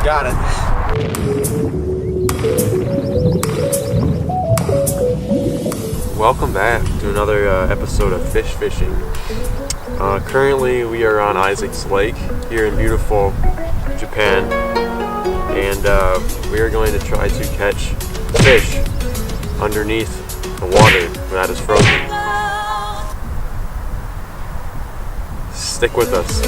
Got it. Welcome back to another episode of Fish Fishing. Currently we are on Isaac's Lake here in beautiful Japan, and we are going to try to catch fish underneath the water that is frozen. Stick with us.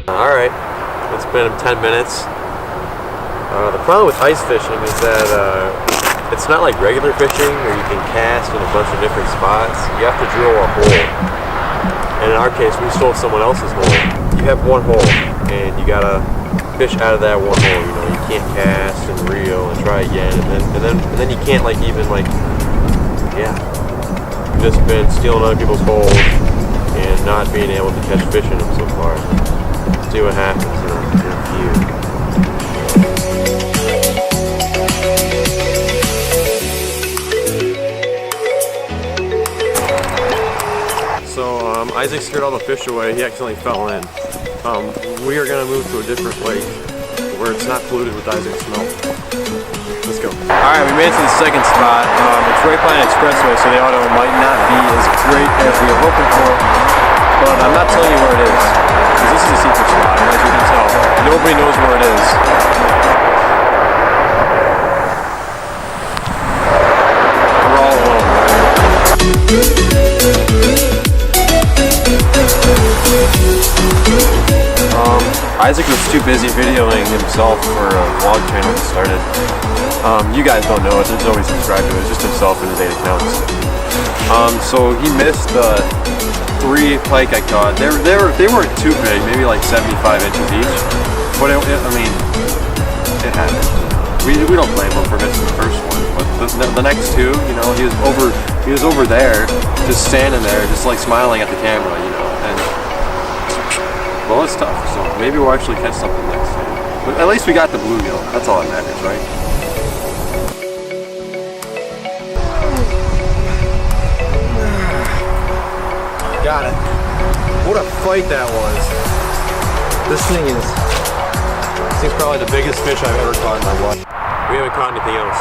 Alright, it's been 10 minutes. The problem with ice fishing is that it's not like regular fishing where you can cast in a bunch of different spots. You have to drill a hole. And in our case, we stole someone else's hole. You have one hole, and you gotta fish out of that one hole. You know, you can't cast and reel and try again, and then you can't You've just been stealing other people's holes and not being able to catch fish in them so far. Let's see what happens in a few. So Isaac scared all the fish away. He accidentally fell in. We are going to move to a different lake where it's not polluted with Isaac's smell. Let's go. Alright, we made it to the second spot. It's right by an expressway, so the audio might not be as great as we were hoping for. But I'm not telling you where it is, because this is a secret spot, and as you can tell, nobody knows where it is. We're all alone. Isaac was too busy videoing himself for a vlog channel he started. You guys don't know it, there's always subscribed to it, it's just himself and his 8 accounts. So he missed the 3 pike I caught. They weren't too big, maybe like 75 inches each. But it happened. We don't blame him for missing the first one, but the next 2, you know, he was over there, just standing there, just like smiling at the camera, you know, and well, it's tough. So maybe we'll actually catch something next time. But at least we got the bluegill. That's all that matters, right? Got it. What a fight that was. This thing's probably the biggest fish I've ever caught in my life. We haven't caught anything else.